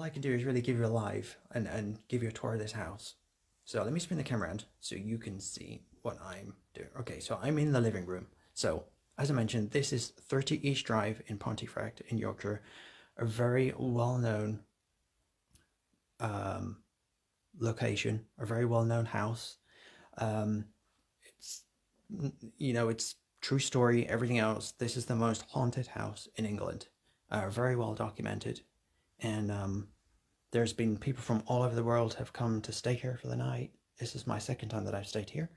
I can do is really give you a live and give you a tour of this house. So let me spin the camera around so you can see what I'm doing. Okay, so I'm in the living room. So as I mentioned, this is 30 East Drive in Pontefract in Yorkshire, a very well-known location, a very well-known house. It's it's true story, everything else. This is the most haunted house in England, very well documented, and there's been people from all over the world have come to stay here for the night. This is my second time that I've stayed here,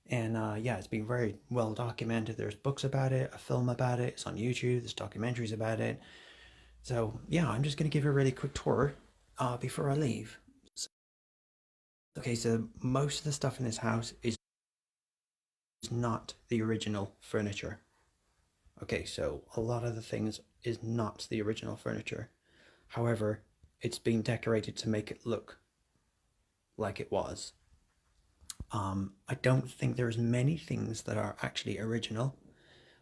and yeah, it's been very well documented. There's books about it, a film about it. It's on YouTube. There's documentaries about it. So yeah, I'm just gonna give you a really quick tour before I leave. Okay, so most of the stuff in this house is not the original furniture. Okay, so a lot of the things is not the original furniture. However, it's been decorated to make it look like it was. I don't think there's many things that are actually original,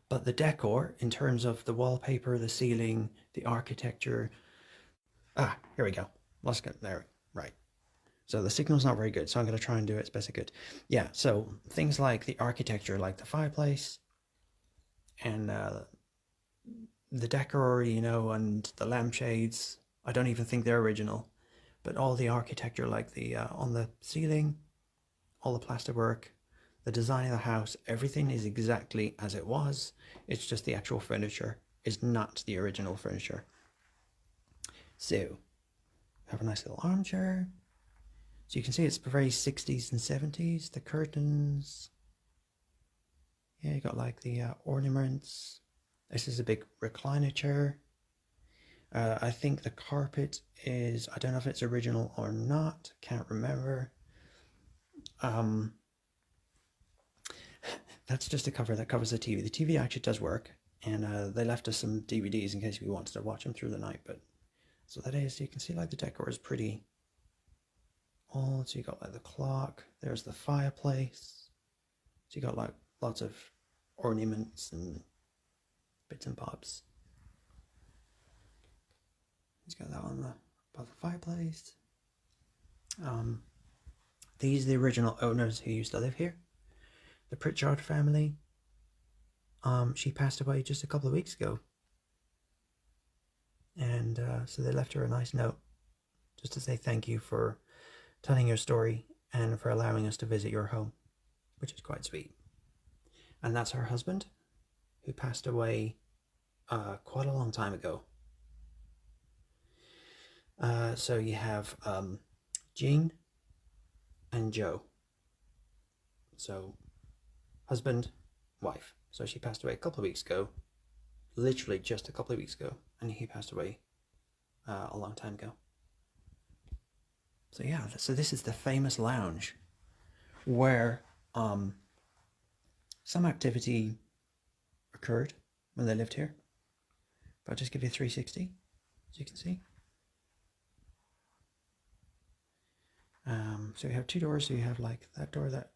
but the decor, in terms of the wallpaper, the ceiling, the architecture. Here we go. Let's get there. Right. So the signal's not very good, so I'm going to try and do it as best I could. Yeah, so things like the architecture, like the fireplace, and the decor, and the lampshades. I don't even think they're original, but all the architecture, like the on the ceiling, all the plasterwork, the design of the house, everything is exactly as it was. It's just the actual furniture is not the original furniture. So, have a nice little armchair. So you can see it's very 60s and 70s. The curtains. Yeah, you got like the ornaments. This is a big recliner chair. I think the carpet is, I don't know if it's original or not. Can't remember. That's just a cover that covers the TV. The TV actually does work, and they left us some DVDs in case we wanted to watch them through the night. But so that is, you can see like the decor is pretty old. So you got like the clock. There's the fireplace. So you got like lots of ornaments and bits and bobs. He's got that on above the fireplace. These are the original owners who used to live here. The Pritchard family. She passed away just a couple of weeks ago. And so they left her a nice note just to say thank you for telling your story and for allowing us to visit your home, which is quite sweet. And that's her husband, who passed away quite a long time ago. So you have Jean and Joe. So husband, wife. So she passed away a couple of weeks ago, literally just a couple of weeks ago, and he passed away a long time ago. So yeah, so this is the famous lounge where some activity occurred when they lived here. But I'll just give you a 360, as you can see. So you have two doors. So you have like that door that.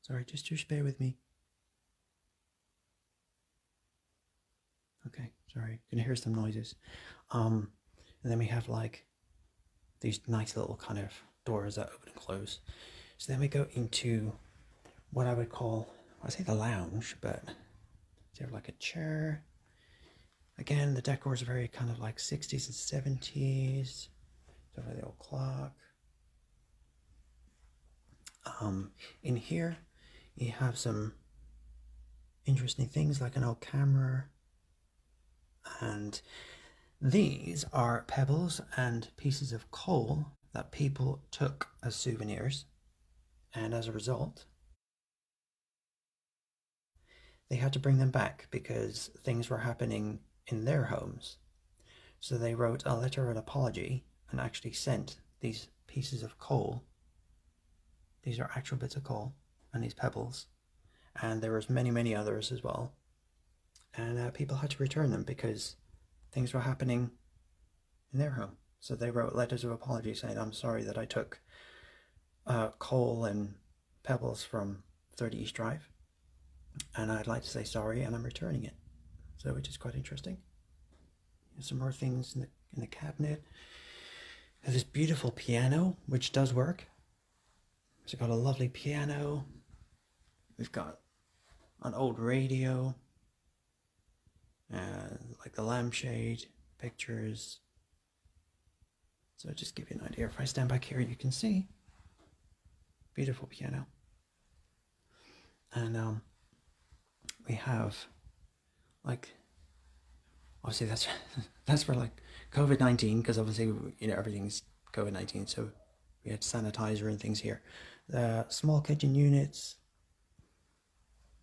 Sorry, just bear with me. Okay, sorry, can hear some noises. And then we have like these nice little kind of doors that open and close. So then we go into what I would call, I say the lounge, but you have like a chair. Again, the decor is very kind of like 60s and 70s. So the old clock. In here, you have some interesting things like an old camera. And these are pebbles and pieces of coal that people took as souvenirs. And as a result, they had to bring them back because things were happening in their homes. So they wrote a letter of apology and actually sent these pieces of coal. These are actual bits of coal and these pebbles. And there was many others as well. And people had to return them because things were happening in their home. So they wrote letters of apology saying, I'm sorry that I took coal and pebbles from 30 East Drive. And I'd like to say sorry and I'm returning it. So which is quite interesting. There's some more things in the cabinet. There's this beautiful piano, which does work. So we've got a lovely piano. We've got an old radio. Like the lampshade, pictures. So just give you an idea. If I stand back here, you can see. Beautiful piano. And we have, like, obviously that's for like COVID-19, because obviously, you know, everything's COVID-19, so we had sanitizer and things here. The small kitchen units,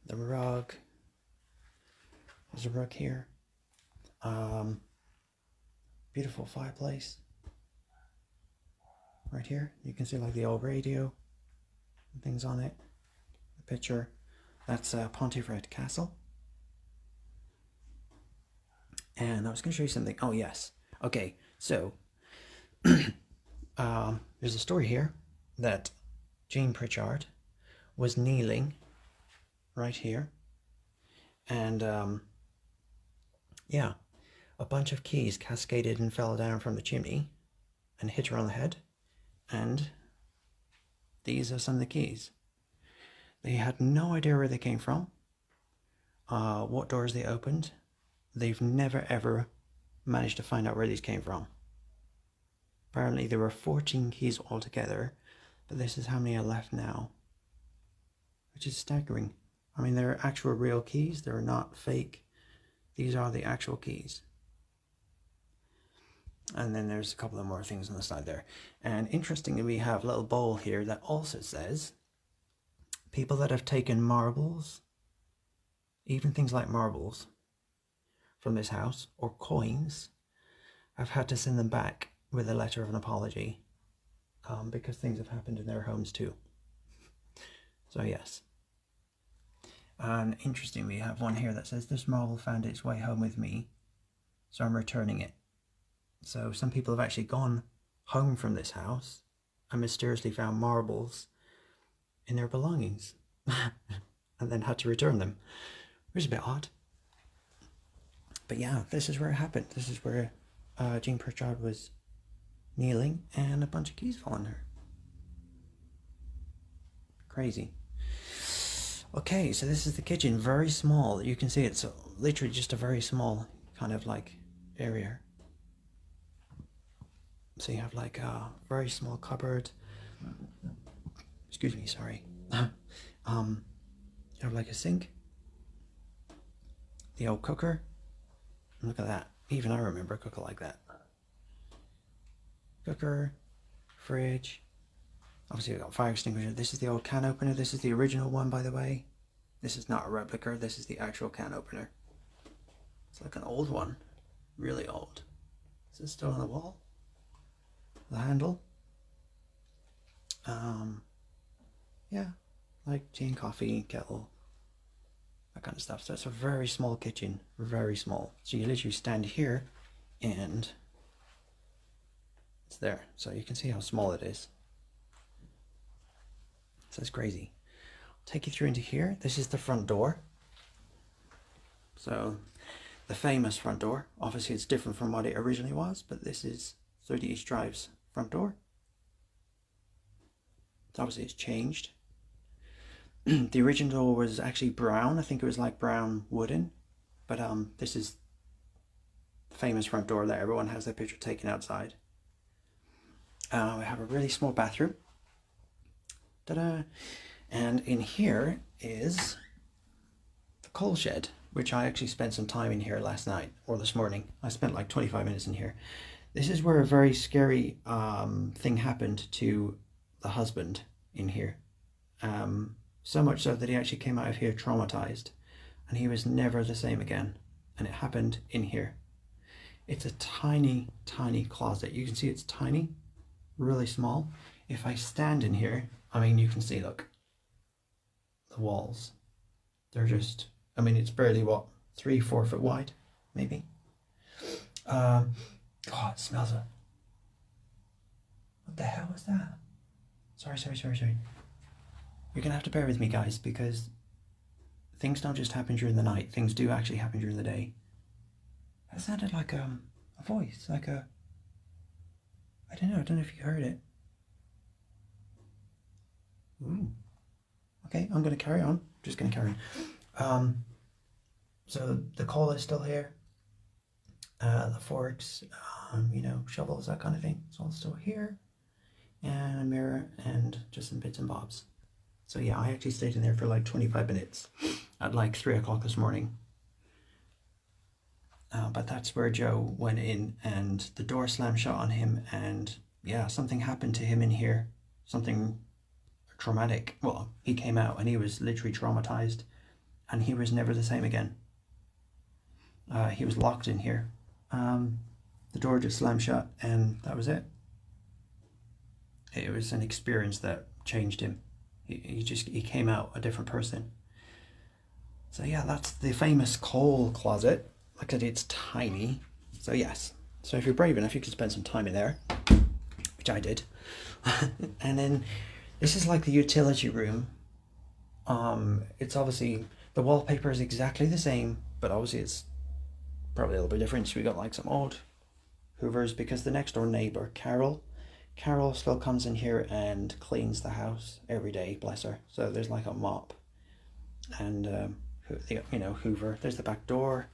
the rug. There's a rug here. Beautiful fireplace. Right here, you can see like the old radio and things on it. The picture, that's Pontefract Castle. And I was going to show you something. Oh yes. Okay, so there's a story here that Jean Pritchard was kneeling right here, and yeah, a bunch of keys cascaded and fell down from the chimney and hit her on the head. And these are some of the keys. They had no idea where they came from, what doors they opened. They've never ever managed to find out where these came from. Apparently there were 14 keys altogether, but this is how many are left now, which is staggering. I mean, they're actual real keys, they're not fake. These are the actual keys. And then there's a couple of more things on the side there. And interestingly, we have a little bowl here that also says, people that have taken marbles, even things like marbles, from this house, or coins, have had to send them back with a letter of an apology, because things have happened in their homes too. So yes. And interestingly, we have one here that says, this marble found its way home with me, so I'm returning it. So some people have actually gone home from this house and mysteriously found marbles in their belongings and then had to return them, which is a bit odd. But yeah, this is where it happened. This is where Jean Pritchard was kneeling and a bunch of keys fell on her. Crazy. Okay, so this is the kitchen, very small. You can see it's literally just a very small kind of like area. So you have like a very small cupboard. Excuse me, sorry. You have like a sink. The old cooker. Look at that. Even I remember a cooker like that. Cooker, fridge. Obviously we've got fire extinguisher. This is the old can opener. This is the original one, by the way. This is not a replica. This is the actual can opener. It's like an old one. Really old. Is it still on the wall? The handle. Yeah, like tea and coffee, kettle, that kind of stuff. So it's a very small kitchen, very small. So you literally stand here and it's there. So you can see how small it is. So it's crazy. I'll take you through into here. This is the front door. So the famous front door. Obviously it's different from what it originally was, but this is 30 East Drive's front door. So obviously it's changed. The original door was actually brown. I think it was like brown wooden, but this is the famous front door that everyone has their picture taken outside. We have a really small bathroom. Ta-da! And in here is the coal shed, which I actually spent some time in here last night or this morning. I spent like 25 minutes in here. This is where a very scary thing happened to the husband in here. So much so that he actually came out of here traumatized, and he was never the same again. And it happened in here. It's a tiny, tiny closet. You can see it's tiny, really small. If I stand in here, I mean, you can see, look, the walls. They're just, I mean, it's barely, what, 3-4 foot wide, maybe. Oh, it smells it. What the hell was that? Sorry. You're gonna have to bear with me, guys, because things don't just happen during the night. Things do actually happen during the day. That sounded like a a voice, like a, I don't know if you heard it. Ooh. Okay, I'm going to carry on. Just going to carry on. So the coal is still here. The forks, shovels, that kind of thing. It's all still here. And a mirror and just some bits and bobs. So yeah, I actually stayed in there for like 25 minutes at like 3 o'clock this morning. But that's where Joe went in and the door slammed shut on him, and yeah, something happened to him in here. Something traumatic. Well, he came out and he was literally traumatized, and he was never the same again. He was locked in here. The door just slammed shut and that was it. It was an experience that changed him. He came out a different person. So yeah, that's the famous coal closet. Like I said, it's tiny. So yes. So if you're brave enough, you could spend some time in there, which I did. And then this is like the utility room. It's obviously, the wallpaper is exactly the same, but obviously it's probably a little bit different. So we got like some old hoovers, because the next door neighbor, Carol still comes in here and cleans the house every day, bless her. So there's like a mop and hoover. There's the back door.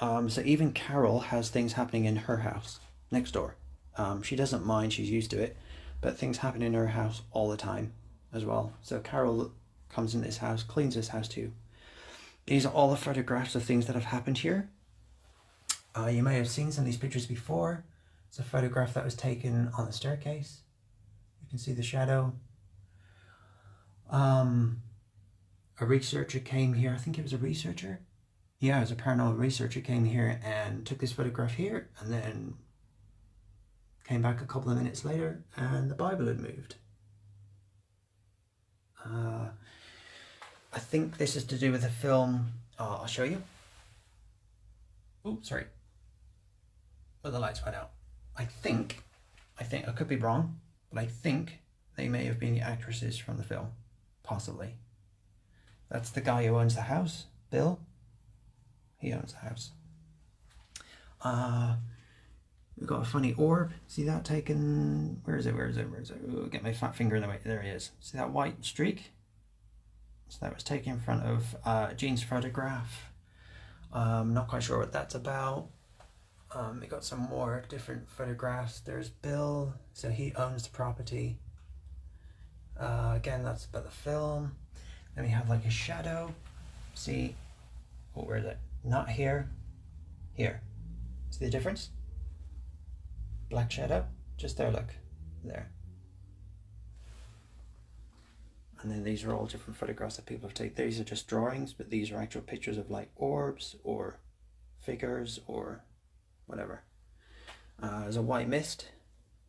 So even Carol has things happening in her house next door. She doesn't mind, she's used to it, but things happen in her house all the time as well. So Carol comes in this house, cleans this house too. These are all the photographs of things that have happened here. You may have seen some of these pictures before. It's a photograph that was taken on the staircase. You can see the shadow. A researcher came here. I think it was a researcher. Yeah, it was a paranormal researcher came here and took this photograph here, and then came back a couple of minutes later and the Bible had moved. I think this is to do with the film. I'll show you. Oh, sorry. But the lights went out. I think, I could be wrong, but I think they may have been the actresses from the film. Possibly. That's the guy who owns the house, Bill. He owns the house. We've got a funny orb. See that taken? Where is it? Ooh, get my fat finger in the way. There it is. See that white streak? So that was taken in front of Jean's photograph. Not quite sure what that's about. We got some more different photographs. There's Bill, so he owns the property. Again, that's about the film. Then we have like a shadow. See, oh, where is it? Not here, here. See the difference? Black shadow, just there, look, there. And then these are all different photographs that people have taken. These are just drawings, but these are actual pictures of like orbs or figures or whatever. There's a white mist.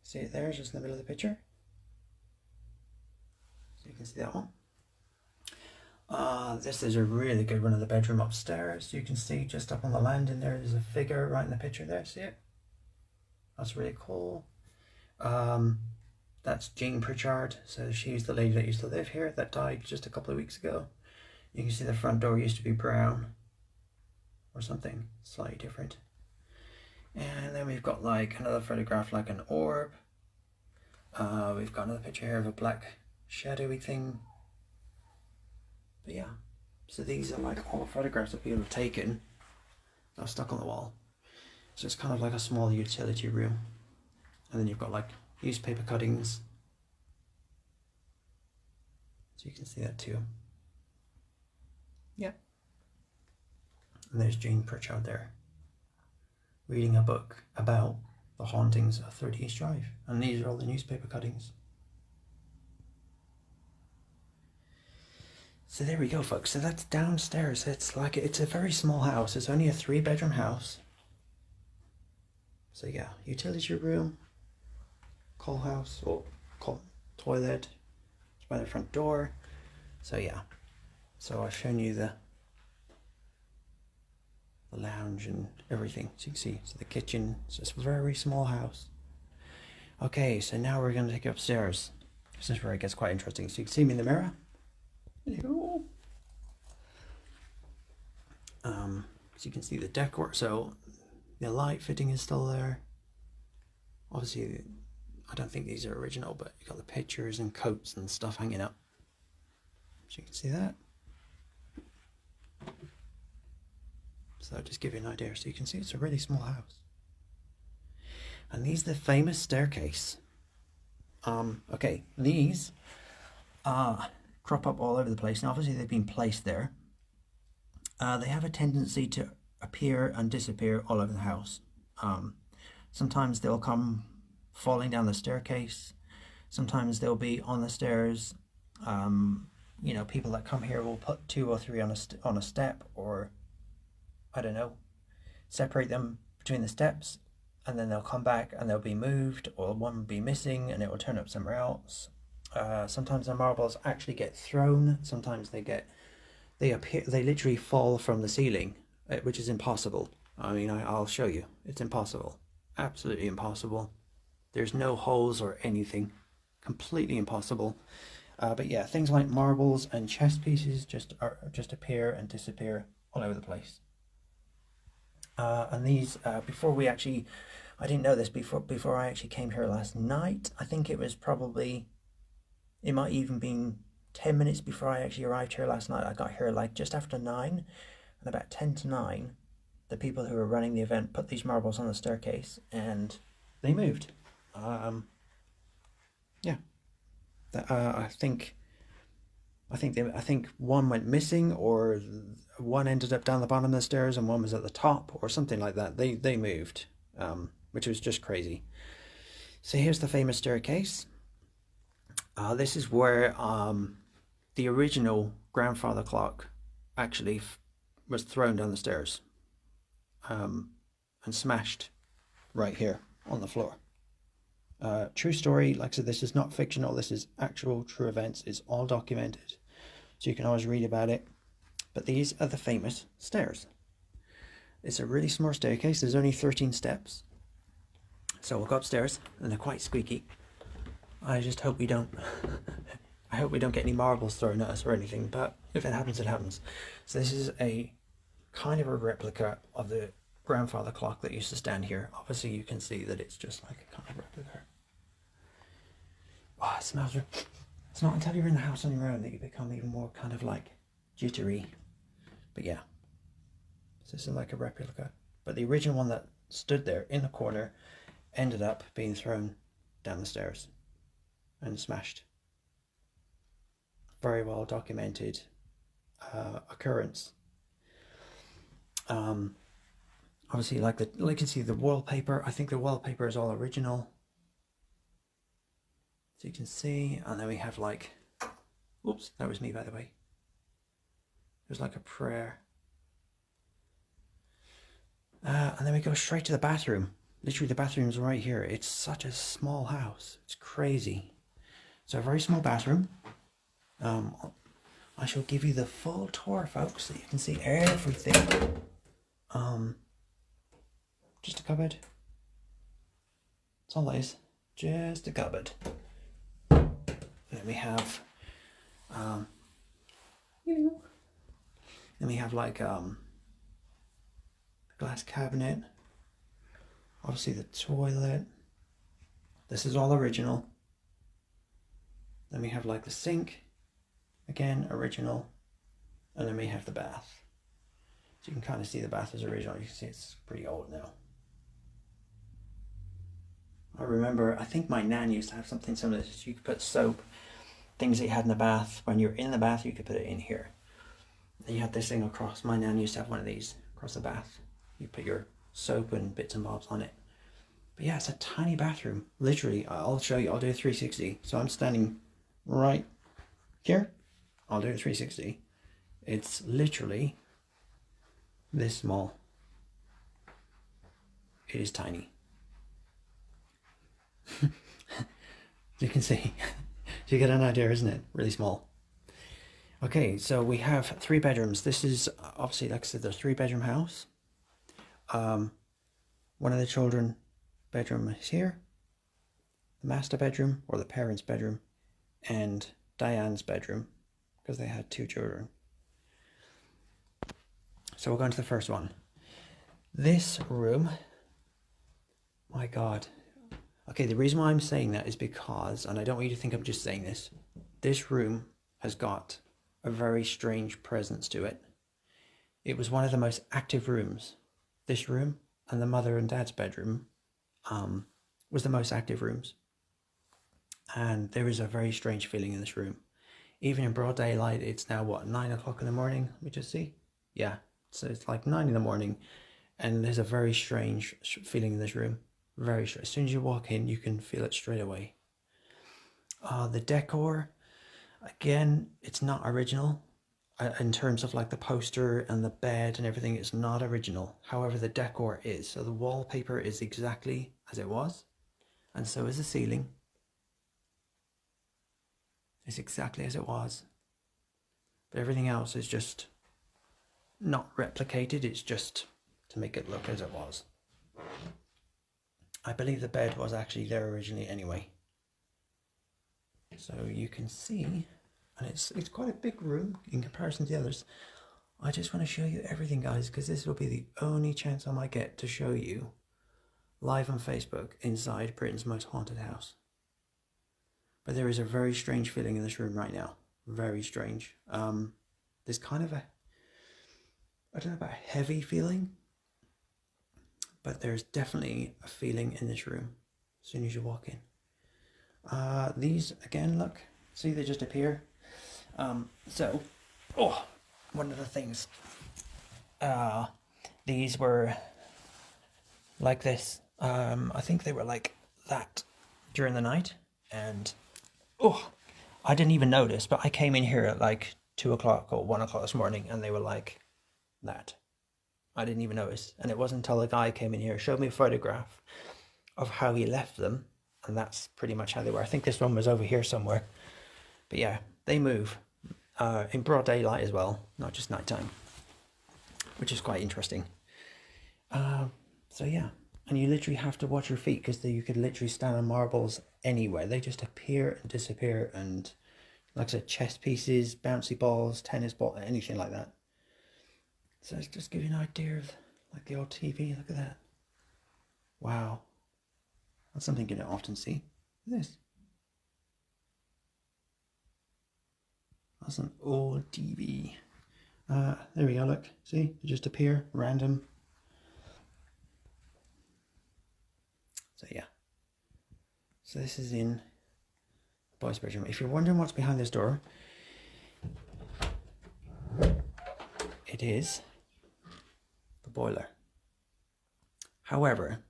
See it there, just in the middle of the picture? So you can see that one. This is a really good one of the bedroom upstairs. You can see just up on the landing there's a figure right in the picture there. See it? That's really cool. That's Jean Pritchard. So she's the lady that used to live here that died just a couple of weeks ago. You can see the front door used to be brown or something slightly different. And then we've got like another photograph like an orb. We've got another picture here of a black shadowy thing. But yeah, so these are like all the photographs that people have taken that are stuck on the wall. So it's kind of like a small utility room. And then you've got like newspaper cuttings. So you can see that too. Yeah. And there's Jean Pritchard there, reading a book about the hauntings of 30 East Drive. And these are all the newspaper cuttings. So there we go, folks. So that's downstairs. It's a very small house. It's only a 3-bedroom house. So yeah, utility room, coal house, or coal toilet. It's by the front door. So yeah. So I've shown you the lounge and everything. So you can see, so the kitchen. It's just a very small house. Okay, so now we're gonna take you upstairs. This is where it gets quite interesting. So you can see me in the mirror. Hello. So you can see the decor. So The light fitting is still there. Obviously, I don't think these are original, but you got the pictures and coats and stuff hanging up. So you can see that. So that'll just give you an idea. So you can see it's a really small house. And these are the famous staircase. Okay, these crop up all over the place. Now obviously they've been placed there. They have a tendency to appear and disappear all over the house. Sometimes they'll come falling down the staircase. Sometimes they'll be on the stairs. You know, people that come here will put 2 or 3 on a step, or I don't know, separate them between the steps, and then they'll come back and they'll be moved, or one will be missing and it will turn up somewhere else. Sometimes the marbles actually get thrown. Sometimes they literally fall from the ceiling, which is impossible. I mean, I'll show you. It's impossible. Absolutely impossible. There's no holes or anything. Completely impossible. But yeah, things like marbles and chess pieces just appear and disappear all over the place. And these, before we actually, I didn't know this before I actually came here last night. I think it was probably, it might even been 10 minutes before I actually arrived here last night. I got here like just after 9, and about 10 to 9, the people who were running the event put these marbles on the staircase and they moved. Yeah. I think one went missing, or one ended up down the bottom of the stairs and one was at the top, or something like that. They moved, which was just crazy. So here's the famous staircase. This is where the original grandfather clock actually was thrown down the stairs and smashed right here on the floor. True story. Like I said, this is not fictional. This is actual true events. It's all documented, so you can always read about it. But these are the famous stairs. It's a really small staircase. There's only 13 steps. So we'll go upstairs, and they're quite squeaky. I just hope we don't I hope we don't get any marbles thrown at us or anything, but if it happens, it happens. So this is a kind of a replica of the grandfather clock that used to stand here. Obviously you can see that it's just like a kind of replica. Oh, it smells good. It's not until you're in the house on your own that you become even more kind of like jittery. But yeah, so this is like a replica. But the original one that stood there in the corner ended up being thrown down the stairs and smashed. Very well documented occurrence. Obviously, like you can see the wallpaper. I think the wallpaper is all original. So you can see, and then we have like, oops, that was me by the way. There's like a prayer. And then we go straight to the bathroom. Literally the bathroom's right here. It's such a small house. It's crazy. So a very small bathroom. I shall give you the full tour, folks, so you can see everything. Just a cupboard. That's all it is. Just a cupboard. Then we have like a glass cabinet. Obviously the toilet. This is all original. Then we have like the sink. Again, original. And then we have the bath. So you can kind of see the bath is original. You can see it's pretty old now. I remember, I think my nan used to have something similar to this. You could put soap, things that you had in the bath. When you're in the bath, you could put it in here. Then you had this thing across. My nan used to have one of these across the bath. You put your soap and bits and bobs on it. But yeah, it's a tiny bathroom. Literally, I'll show you. I'll do a 360. So I'm standing right here. I'll do a 360. It's literally this small. It is tiny. You can see. You get an idea, isn't it? Really small. Okay, so we have 3 bedrooms. This is obviously, like I said, the 3-bedroom house. One of the children bedroom is here. The master bedroom, or the parents' bedroom, and Diane's bedroom, because they had 2 children. So we'll go into the first one. This room My God. Okay, the reason why I'm saying that is because, and I don't want you to think I'm just saying this room has got a very strange presence to it. It was one of the most active rooms. This room and the mother and dad's bedroom was the most active rooms. And there is a very strange feeling in this room. Even in broad daylight, it's now what, 9 o'clock in the morning? Let me just see. Yeah, so it's like 9 in the morning, and there's a very strange feeling in this room. Very strange. As soon as you walk in, you can feel it straight away. The decor, again, it's not original. In terms of like the poster and the bed and everything, it's not original. However, the decor is. So the wallpaper is exactly as it was, and so is the ceiling. It's exactly as it was. But everything else is just not replicated. It's just to make it look as it was. I believe the bed was actually there originally anyway. So you can see, and it's quite a big room in comparison to the others. I just want to show you everything, guys, because this will be the only chance I might get to show you live on Facebook inside Britain's most haunted house. But there is a very strange feeling in this room right now. Very strange. There's kind of a, I don't know about a heavy feeling, but there's definitely a feeling in this room as soon as you walk in. These, again, look, see, they just appear. So, one of the things, these were like this. I think they were like that during the night, and I didn't even notice, but I came in here at like 2 o'clock or 1 o'clock this morning, and they were like that. I didn't even notice, and it wasn't until a guy came in here, showed me a photograph of how he left them, and that's pretty much how they were. I think this one was over here somewhere, but yeah, they move in broad daylight as well, not just nighttime, which is quite interesting. So yeah, and you literally have to watch your feet, because you could literally stand on marbles anywhere. They just appear and disappear, and like I said, chess pieces, bouncy balls, tennis ball, anything like that. So it's just give you an idea of like the old TV. Look at that. Wow. That's something you don't often see. Look at this. That's an old TV. There we go, look. See? They just appear, random. So yeah. So this is in the boys' bedroom. If you're wondering what's behind this door, it is the boiler. However,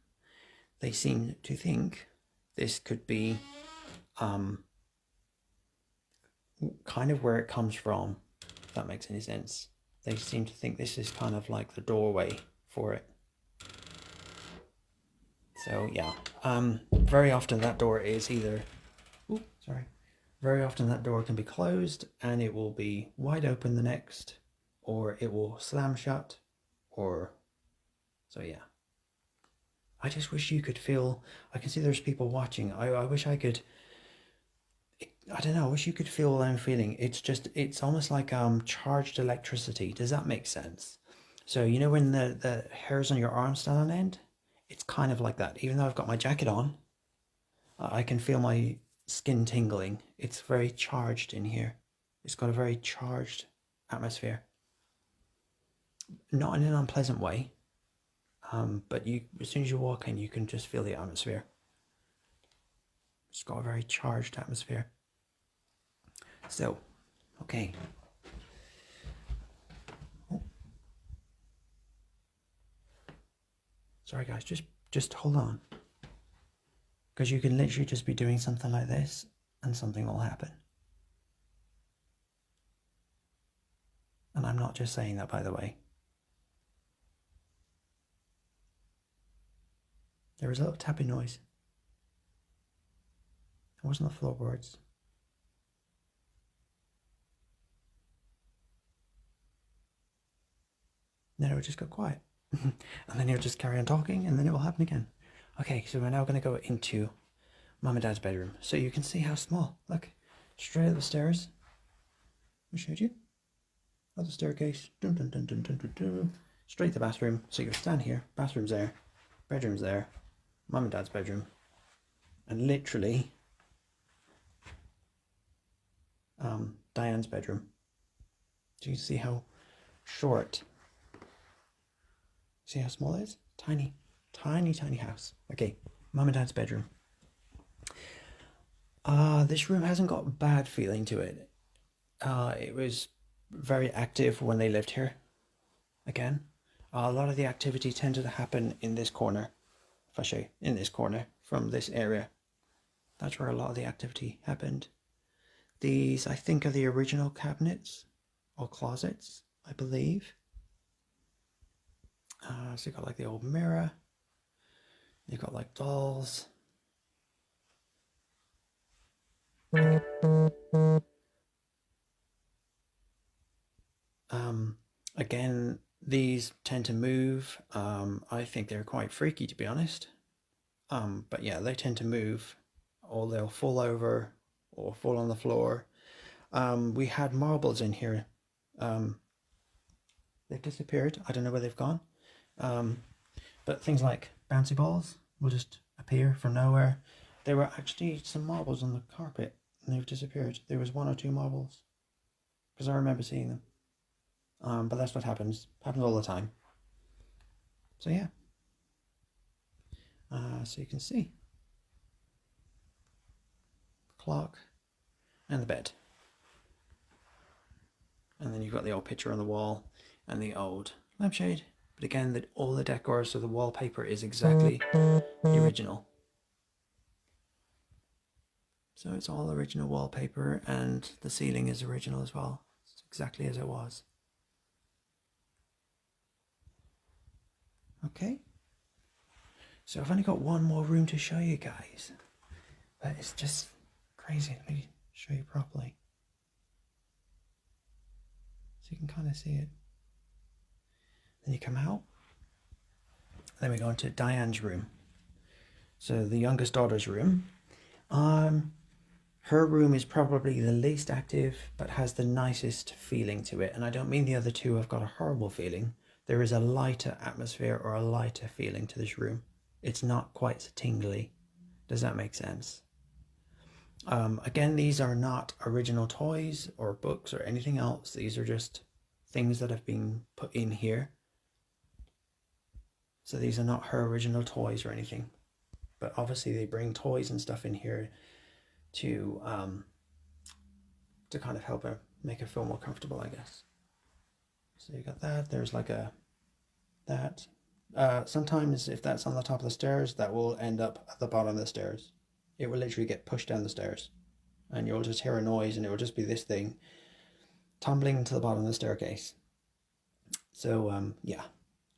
they seem to think this could be kind of where it comes from, if that makes any sense. They seem to think this is kind of like the doorway for it. So yeah, very often that door is either, very often that door can be closed and it will be wide open the next, or it will slam shut, or, so yeah. I just wish you could feel, I can see there's people watching. I wish I could, I don't know, I wish you could feel what I'm feeling. It's almost like charged electricity. Does that make sense? So you know when the hairs on your arms stand on end? It's kind of like that. Even though I've got my jacket on, I can feel my skin tingling. It's very charged in here. It's got a very charged atmosphere. Not in an unpleasant way, but as soon as you walk in, you can just feel the atmosphere. It's got a very charged atmosphere. So, okay. Oh. Sorry guys, just hold on. Because you can literally just be doing something like this and something will happen. And I'm not just saying that, by the way. There was a little tapping noise. It wasn't the floorboards. Then it would just go quiet. And then you'll just carry on talking, and then it will happen again. Okay, so we're now going to go into Mum and Dad's bedroom. So you can see how small. Look, straight up the stairs. I showed you. Up the staircase. Dun, dun, dun, straight to the bathroom. So you stand here. Bathroom's there. Bedroom's there. Mum and Dad's bedroom. And literally Diane's bedroom. Do you see how short? See how small it is? Tiny, tiny, tiny house. Okay, Mum and Dad's bedroom. This room hasn't got a bad feeling to it. It was very active when they lived here. Again, a lot of the activity tended to happen in this corner. If I show you, in this corner from this area, that's where a lot of the activity happened. These, I think, are the original cabinets or closets, I believe. So you've got like the old mirror. You've got like dolls. Again, these tend to move. I think they're quite freaky, to be honest. But yeah, they tend to move, or they'll fall over or fall on the floor. We had marbles in here. They've disappeared. I don't know where they've gone. But things like bouncy balls will just appear from nowhere. There were actually some marbles on the carpet and they've disappeared. There was 1 or 2 marbles because I remember seeing them. But that's what happens. Happens all the time. So yeah. So you can see the clock and the bed. And then you've got the old picture on the wall and the old lampshade. But again, all the decor, so the wallpaper is exactly the original. So it's all original wallpaper and the ceiling is original as well. It's exactly as it was. Okay. So I've only got one more room to show you guys. But it's just crazy. Let me show you properly. So you can kind of see it. Then you come out. Then we go into Diane's room. So the youngest daughter's room. Her room is probably the least active, but has the nicest feeling to it. And I don't mean the other two have got a horrible feeling. There is a lighter atmosphere or a lighter feeling to this room. It's not quite so tingly. Does that make sense? Again, these are not original toys or books or anything else. These are just things that have been put in here. So these are not her original toys or anything. But obviously they bring toys and stuff in here to kind of help her, make her feel more comfortable, I guess. So you got that. There's like that. Sometimes if that's on the top of the stairs, that will end up at the bottom of the stairs. It will literally get pushed down the stairs and you'll just hear a noise and it will just be this thing tumbling to the bottom of the staircase. So yeah,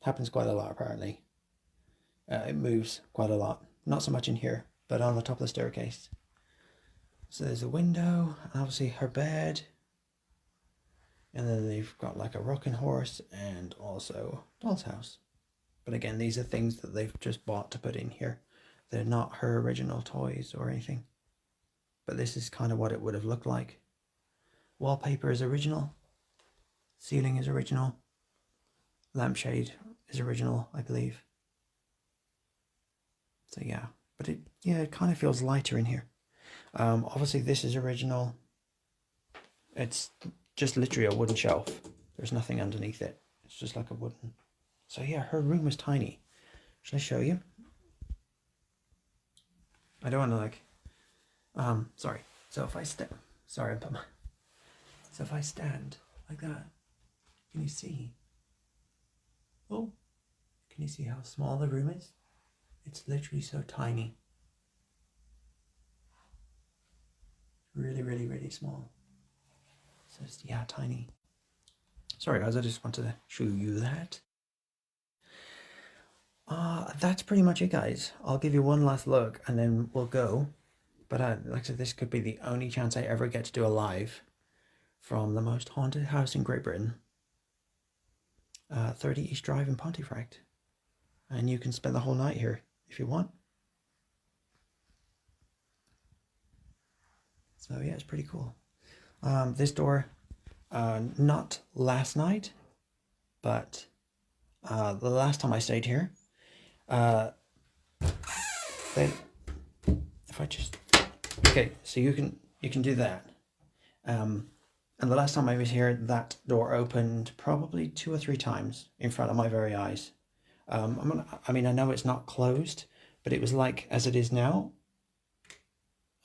happens quite a lot apparently. It moves quite a lot. Not so much in here, but on the top of the staircase. So there's a window, and obviously her bed. And then they've got like a rocking horse and also doll's house. But again, these are things that they've just bought to put in here. They're not her original toys or anything. But this is kind of what it would have looked like. Wallpaper is original. Ceiling is original. Lampshade is original, I believe. So yeah, but it kind of feels lighter in here. Obviously this is original. It's just literally a wooden shelf. There's nothing underneath it. It's just like a wooden. So yeah, her room was tiny. Shall I show you? I don't want to like, sorry. So if I step, sorry, so if I stand like that, can you see? Oh, can you see how small the room is? It's literally so tiny. Really, really, really small. So it's, yeah, tiny. Sorry guys, I just wanted to show you that. That's pretty much it guys. I'll give you one last look and then we'll go. But like I said, this could be the only chance I ever get to do a live from the most haunted house in Great Britain. 30 East Drive in Pontefract. And you can spend the whole night here if you want. So yeah, it's pretty cool. This door, not last night, but the last time I stayed here, then if I just, okay, so you can do that. And the last time I was here, that door opened probably 2 or 3 times in front of my very eyes. I mean, I know it's not closed, but it was like as it is now,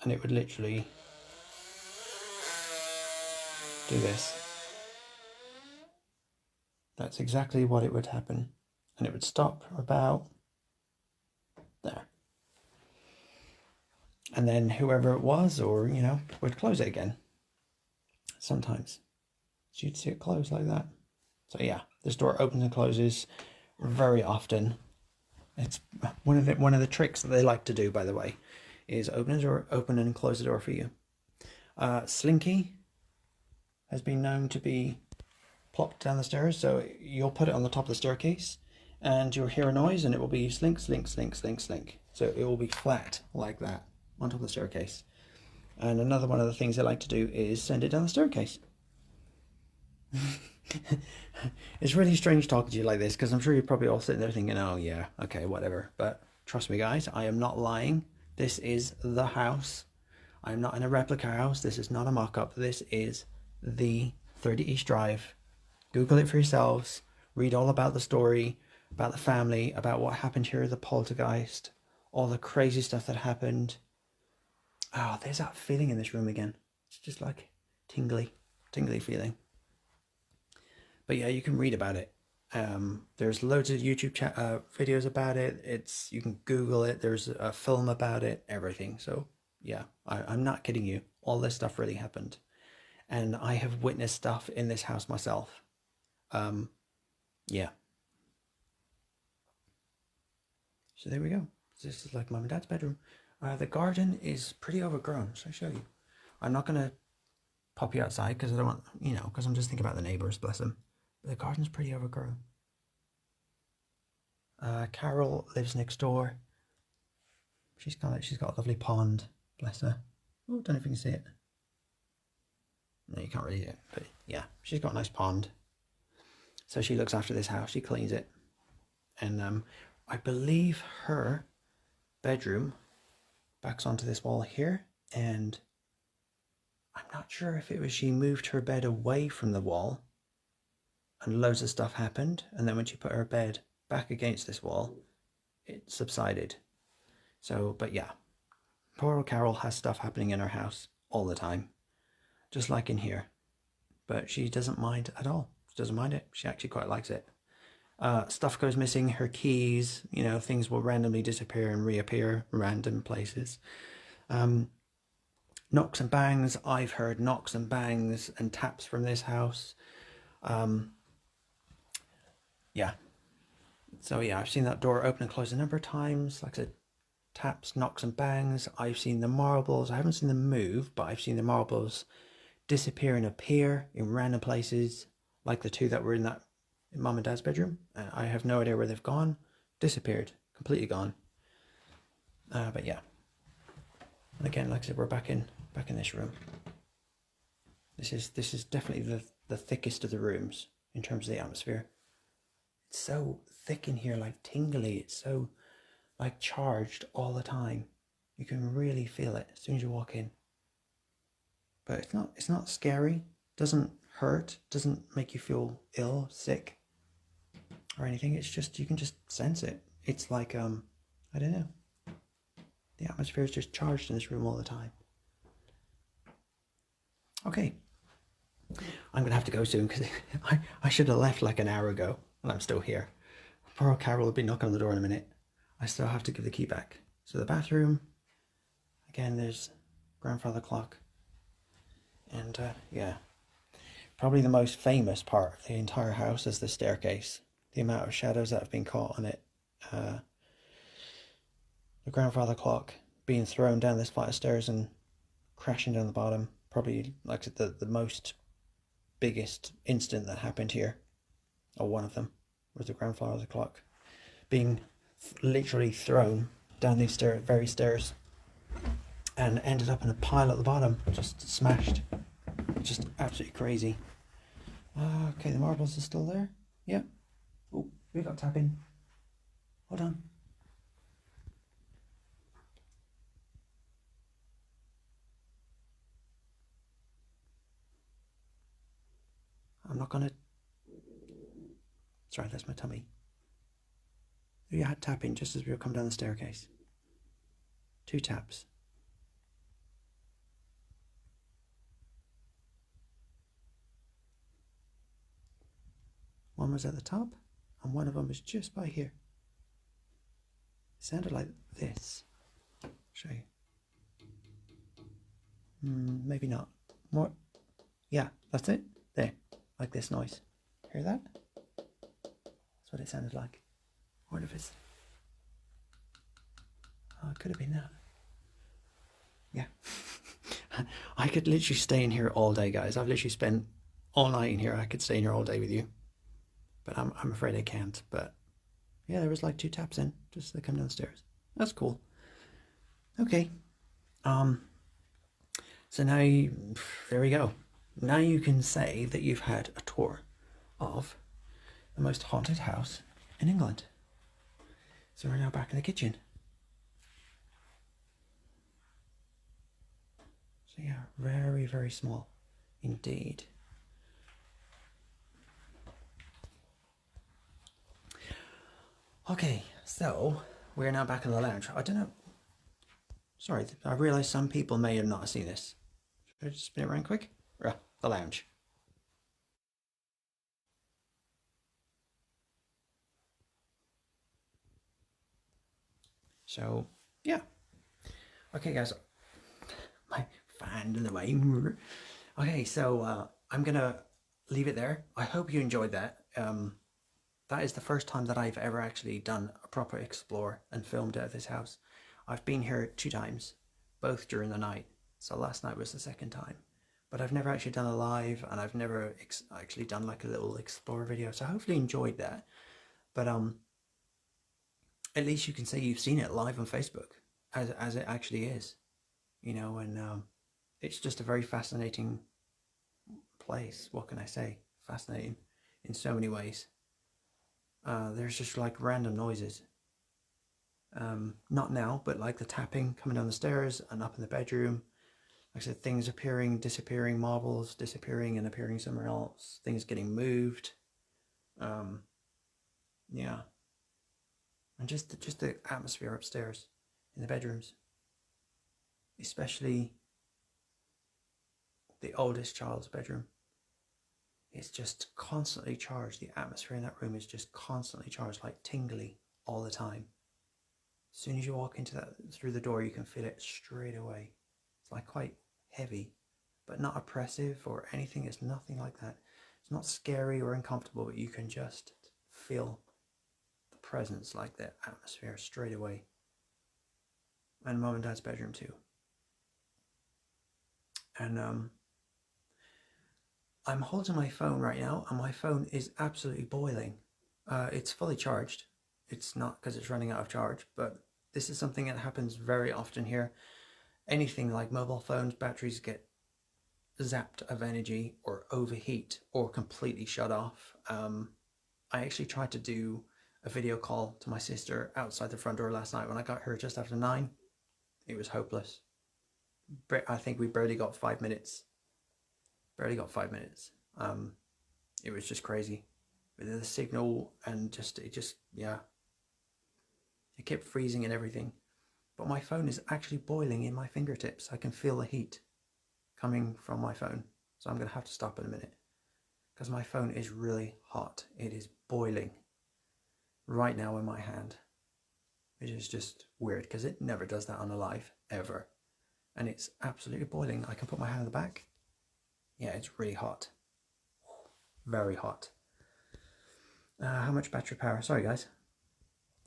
and it would literally do this. That's exactly what it would happen, and it would stop about there. And then whoever it was, or you know, would close it again. Sometimes, so you'd see it close like that. So yeah, this door opens and closes very often. It's one of the tricks that they like to do, by the way, is open and close the door for you. Slinky has been known to be plopped down the stairs, so you'll put it on the top of the staircase, and you'll hear a noise, and it will be slink, slink, slink, slink, slink. So it will be flat like that on top of the staircase. And another one of the things they like to do is send it down the staircase. It's really strange talking to you like this, because I'm sure you're probably all sitting there thinking, oh yeah, okay, whatever. But trust me guys, I am not lying. This is the house. I'm not in a replica house. This is not a mock-up. This is the 30 East Drive. Google it for yourselves. Read all about the story, about the family, about what happened here, the poltergeist, all the crazy stuff that happened. Oh, there's that feeling in this room again. It's just like tingly feeling. But yeah, you can read about it. There's loads of YouTube videos about it. You can Google it. There's a film about it, everything. So yeah, I'm not kidding you. All this stuff really happened. And I have witnessed stuff in this house myself. Yeah. So there we go. This is like Mum and Dad's bedroom. The garden is pretty overgrown, so I'll show you. I'm not going to pop you outside because I don't want, you know, because I'm just thinking about the neighbours, bless them. But the garden's pretty overgrown. Carol lives next door. She's got a lovely pond, bless her. Oh, don't know if you can see it. No, you can't really see it, but yeah, she's got a nice pond. So she looks after this house, she cleans it. And I believe her bedroom backs onto this wall here, and I'm not sure if it was she moved her bed away from the wall and loads of stuff happened, and then when she put her bed back against this wall, it subsided. So, but yeah, poor old Carol has stuff happening in her house all the time, just like in here, but she doesn't mind at all. She doesn't mind it. She actually quite likes it. Stuff goes missing, her keys, you know, things will randomly disappear and reappear random places. Knocks and bangs. I've heard knocks and bangs and taps from this house. Yeah. So yeah, I've seen that door open and close a number of times. Like I said, taps, knocks and bangs. I've seen the marbles. I haven't seen them move, but I've seen the marbles disappear and appear in random places, like the two that were in Mum and Dad's bedroom. I have no idea where they've gone. Disappeared, completely gone. But yeah. And again, like I said, we're back in this room. This is definitely the thickest of the rooms in terms of the atmosphere. It's so thick in here, like tingly. It's so like charged all the time. You can really feel it as soon as you walk in. But it's not scary. Doesn't hurt. Doesn't make you feel ill, sick, or anything. It's just, you can just sense it. It's like I don't know. The atmosphere is just charged in this room all the time. Okay. I'm going to have to go soon because I should have left like an hour ago and I'm still here. Poor old Carol will be knocking on the door in a minute. I still have to give the key back. So the bathroom, again, there's grandfather clock. And yeah, probably the most famous part of the entire house is the staircase. The amount of shadows that have been caught on it. The grandfather clock being thrown down this flight of stairs and crashing down the bottom. Probably like the most biggest incident that happened here, or one of them, was the grandfather clock being literally thrown down these very stairs and ended up in a pile at the bottom, just smashed. Just absolutely crazy. Okay, the marbles are still there. Yep. Oh, we got tapping. Hold on. I'm not gonna. Sorry, that's my tummy. You had tapping just as we were coming down the staircase. 2 taps. One was at the top, and one of them was just by here. It sounded like this. I'll show you. Maybe not. More. Yeah, that's it. There, like this noise. Hear that? That's what it sounded like. I wonder if it's. Oh, it could have been that. Yeah. I could literally stay in here all day, guys. I've literally spent all night in here. I could stay in here all day with you. But I'm afraid I can't. But yeah, there was like 2 taps in. Just they come downstairs. That's cool. Okay. So now there we go. Now you can say that you've had a tour of the most haunted house in England. So we're now back in the kitchen. So yeah, very, very small indeed. Okay, so we're now back in the lounge. I don't know. Sorry, I realise some people may have not seen this. Should I just spin it around quick? The lounge. So, yeah. Okay, guys. My fan in the way. Okay, so I'm going to leave it there. I hope you enjoyed that. That is the first time that I've ever actually done a proper explore and filmed out of this house. I've been here 2 times, both during the night. So last night was the 2nd time. But I've never actually done a live, and I've never actually done like a little explore video. So hopefully you enjoyed that. But at least you can say you've seen it live on Facebook, as it actually is. You know, and it's just a very fascinating place. What can I say? Fascinating in so many ways. There's just like random noises. Not now, but like the tapping coming down the stairs and up in the bedroom. Like I said, things appearing, disappearing, marbles disappearing and appearing somewhere else. Things getting moved. Yeah. And just the atmosphere upstairs in the bedrooms. Especially the oldest child's bedroom. It's just constantly charged. The atmosphere in that room is just constantly charged, like tingly all the time. As soon as you walk into that through the door, you can feel it straight away. It's like quite heavy, but not oppressive or anything. It's nothing like that. It's not scary or uncomfortable, but you can just feel the presence, like the atmosphere straight away. And Mum and Dad's bedroom too. And I'm holding my phone right now, and my phone is absolutely boiling. It's fully charged. It's not because it's running out of charge, but this is something that happens very often here. Anything like mobile phones, batteries get zapped of energy or overheat or completely shut off. I actually tried to do a video call to my sister outside the front door last night when I got her just after 9. It was hopeless. I think we barely got 5 minutes. Barely got 5 minutes. It was just crazy with the signal, and yeah, it kept freezing and everything. But my phone is actually boiling in my fingertips. I can feel the heat coming from my phone. So I'm going to have to stop in a minute because my phone is really hot. It is boiling right now in my hand, which is just weird because it never does that on a live ever. And it's absolutely boiling. I can put my hand on the back. Yeah, it's really hot. Very hot. How much battery power? Sorry, guys.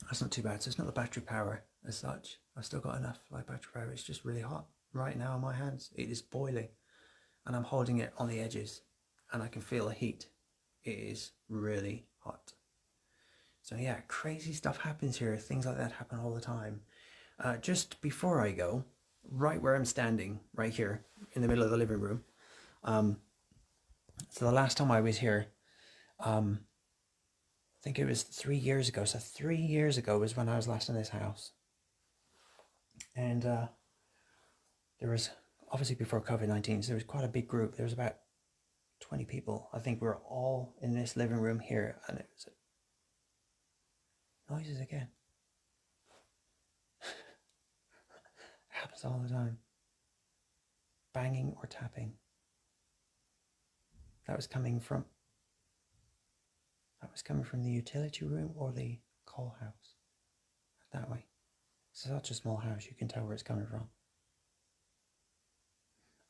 That's not too bad. So it's not the battery power as such. I've still got enough like battery power. It's just really hot right now in my hands. It is boiling. And I'm holding it on the edges. And I can feel the heat. It is really hot. So yeah, crazy stuff happens here. Things like that happen all the time. Just before I go, right where I'm standing, right here, in the middle of the living room. So the last time I was here, I think it was 3 years ago. So 3 years ago was when I was last in this house. And there was, obviously before COVID-19, so there was quite a big group. There was about 20 people. I think we were all in this living room here, and it was noises again. It happens all the time. Banging or tapping. That was coming from the utility room or the call house. That way. It's such a small house, you can tell where it's coming from.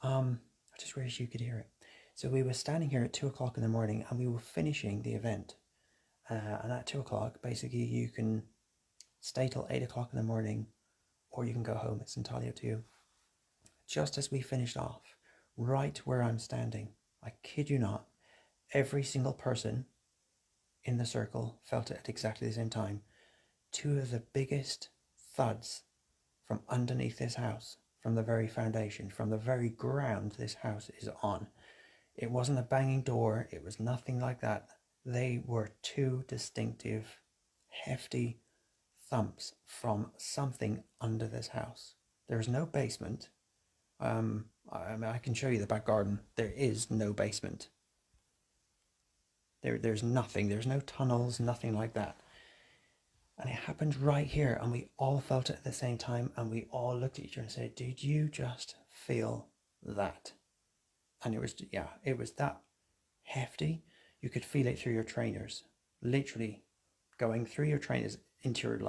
I just wish you could hear it. So we were standing here at 2 o'clock in the morning, and we were finishing the event. And at 2 o'clock, basically, you can stay till 8 o'clock in the morning, or you can go home. It's entirely up to you. Just as we finished off, right where I'm standing, I kid you not, every single person in the circle felt it at exactly the same time. 2 of the biggest thuds from underneath this house, from the very foundation, from the very ground this house is on. It wasn't a banging door, it was nothing like that. They were 2 distinctive, hefty thumps from something under this house. There is no basement. I can show you the back garden. There is no basement. There's nothing. There's no tunnels, nothing like that. And it happened right here, and we all felt it at the same time, and we all looked at each other and said, did you just feel that? And it was that hefty. You could feel it through your trainers, literally going through your trainers into your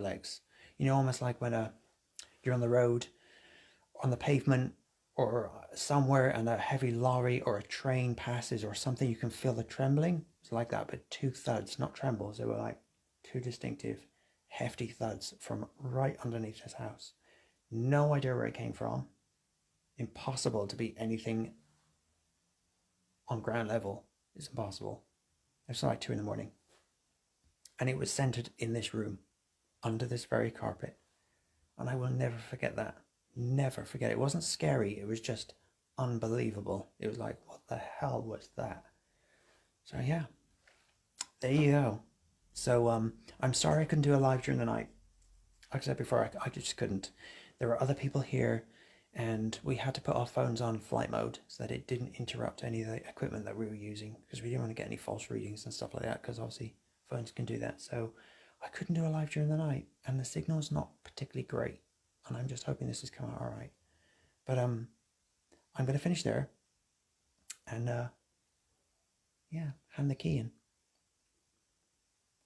legs. You know, almost like when you're on the road, on the pavement, or somewhere, and a heavy lorry or a train passes or something, you can feel the trembling. It's like that, but 2 thuds, not trembles. They were like 2 distinctive, hefty thuds from right underneath this house. No idea where it came from. Impossible to be anything on ground level. It's impossible. It was like 2 in the morning. And it was centered in this room, under this very carpet. And I will never forget that. Never forget it. It wasn't scary. It was just unbelievable. It was like, what the hell was that? So yeah, there you go. So I'm sorry I couldn't do a live during the night. Like I said before, I just couldn't. There were other people here, and we had to put our phones on flight mode so that it didn't interrupt any of the equipment that we were using, because we didn't want to get any false readings and stuff like that, because obviously phones can do that. So I couldn't do a live during the night, and the signal's not particularly great, and I'm just hoping this has come out all right. But I'm going to finish there, and yeah, hand the key in.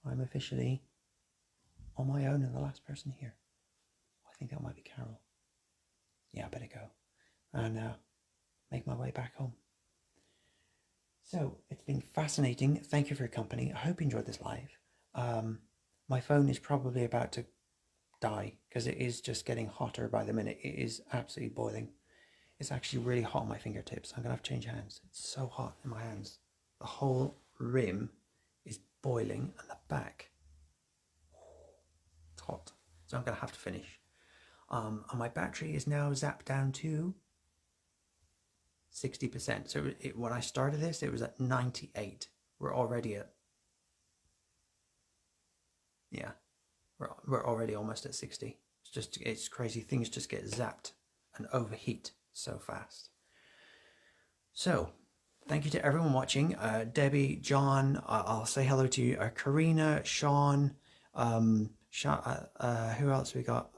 I'm officially on my own and the last person here. I think that might be Carol. Yeah, I better go and make my way back home. So it's been fascinating. Thank you for your company. I hope you enjoyed this live. My phone is probably about to die because it is just getting hotter by the minute. It is absolutely boiling. It's actually really hot on my fingertips. I'm going to have to change hands. It's so hot in my hands. The whole rim is boiling and the back, it's hot. So I'm going to have to finish. And my battery is now zapped down to 60%. So when I started this, it was at 98. We're already at, yeah, we're already almost at 60. It's crazy. Things just get zapped and overheat so fast. So thank you to everyone watching. Debbie, John, I'll say hello to you. Karina, Sean, who else we got?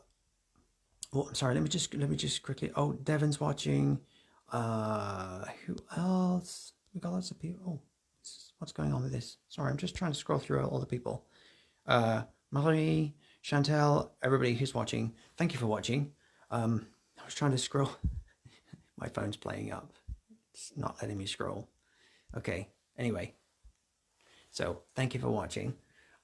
Oh, I'm sorry. Let me just quickly. Oh, Devon's watching. Who else? We got lots of people. Oh, what's going on with this? Sorry, I'm just trying to scroll through all the people. Marie, Chantel, everybody who's watching. Thank you for watching. I was trying to scroll. My phone's playing up. It's not letting me scroll. Okay. Anyway, so thank you for watching.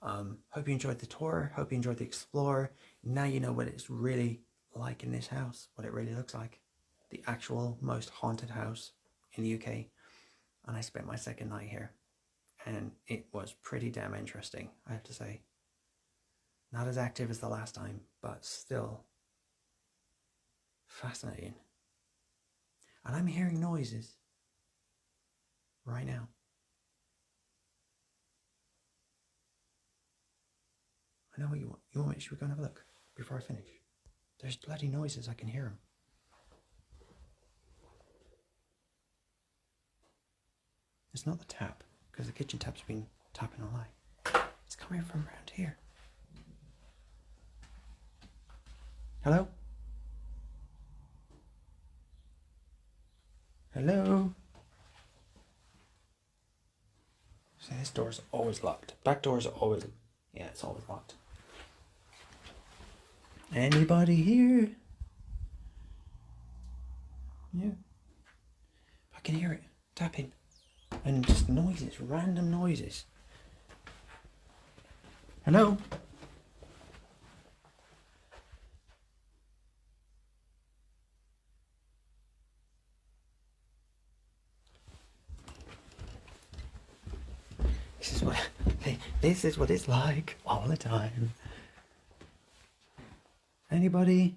Hope you enjoyed the tour. Hope you enjoyed the explore. Now you know what it's really like in this house, what it really looks like. The actual most haunted house in the UK. And I spent my second night here. And it was pretty damn interesting, I have to say. Not as active as the last time, but still fascinating. And I'm hearing noises right now. I know what you want. You want me? Should we go and have a look before I finish? There's bloody noises. I can hear them. It's not the tap, because the kitchen tap's been tapping all night. It's coming from around here. Hello? Hello? See, this door's always locked. Back door's always... Yeah, it's always locked. Anybody here? Yeah. I can hear it tapping. And just noises, random noises. Hello? This is what it's like all the time. Anybody?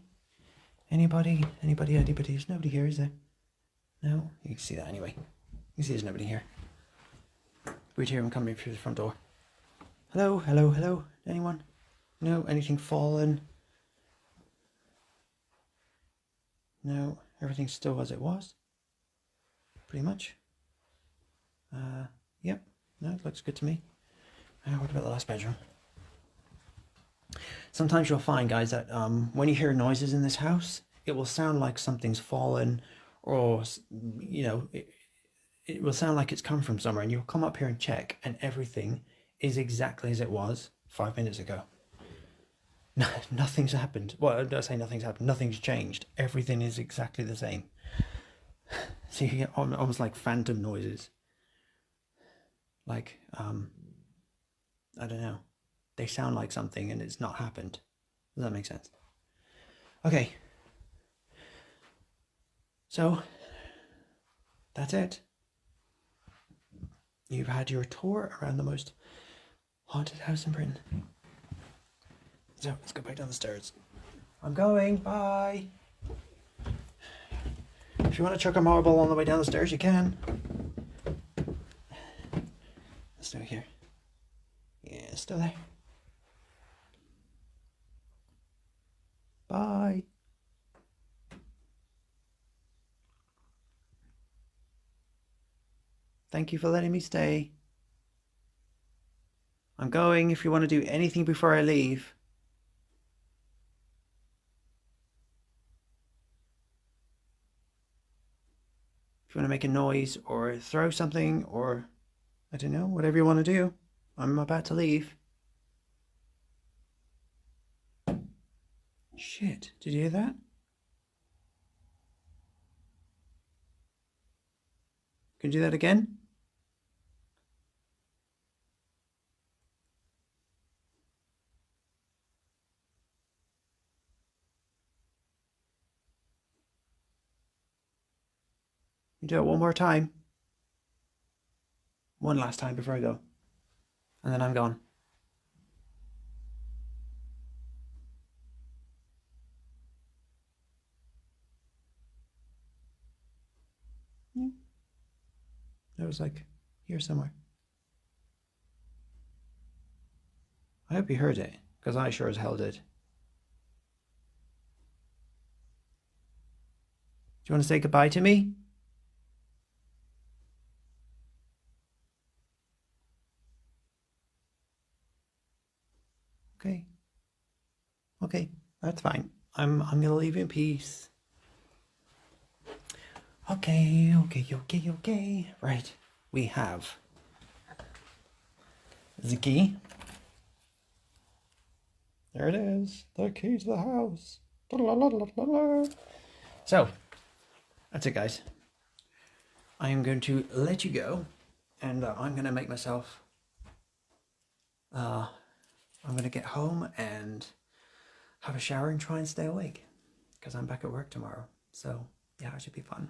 Anybody? Anybody? Anybody? There's nobody here, is there? No? You can see that anyway. You can see there's nobody here. We'd hear him coming through the front door. Hello? Hello? Hello? Anyone? No? Anything fallen? No? Everything's still as it was? Pretty much? Yep. No, it looks good to me. What about the last bedroom? Sometimes you'll find, guys, that when you hear noises in this house, it will sound like something's fallen, or, you know, it will sound like it's come from somewhere, and you'll come up here and check, and everything is exactly as it was 5 minutes ago. No, nothing's happened. Well, I say nothing's happened. Nothing's changed. Everything is exactly the same. So you get almost like phantom noises. Like, I don't know. They sound like something and it's not happened. Does that make sense? Okay. So, that's it. You've had your tour around the most haunted house in Britain. So, let's go back down the stairs. I'm going. Bye. If you want to chuck a marble on the way down the stairs, you can. Let's do it here. Yeah, it's still there. Bye. Thank you for letting me stay. I'm going if you want to do anything before I leave. If you want to make a noise or throw something or, I don't know, whatever you want to do. I'm about to leave. Shit, did you hear that? Can you do that again? You do it one more time. One last time before I go. And then I'm gone. Yeah. That was like here somewhere. I hope you heard it, because I sure as hell did. Do you want to say goodbye to me? Okay. Okay, that's fine. I'm gonna leave you in peace. Okay. Right. We have the key. There it is. The key to the house. So, that's it, guys. I am going to let you go, and I'm going to make myself... I'm going to get home and have a shower and try and stay awake, because I'm back at work tomorrow. So, yeah, it should be fun.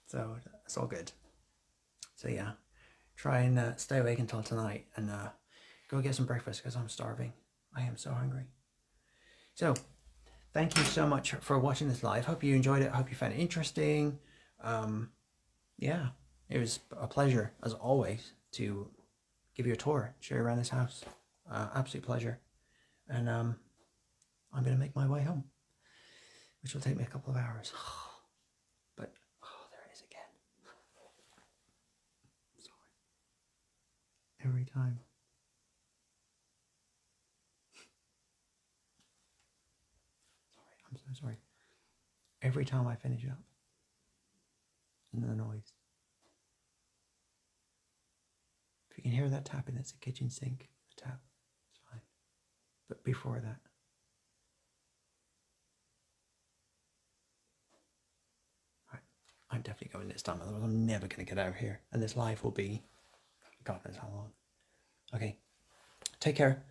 So, it's all good. So, yeah, try and stay awake until tonight, and go get some breakfast, because I'm starving. I am so hungry. So, thank you so much for watching this live. Hope you enjoyed it. Hope you found it interesting. Yeah, it was a pleasure, as always, to give you a tour, show you around this house. Absolute pleasure. And I'm going to make my way home, which will take me a couple of hours. But, oh, there it is again. every time. Sorry, I'm so sorry. Every time I finish up. And the noise. If you can hear that tapping, that's a kitchen sink. The tap. It's fine. But before that. Right. I'm definitely going this time, otherwise I'm never going to get out of here. And this live will be God knows how long. Okay. Take care.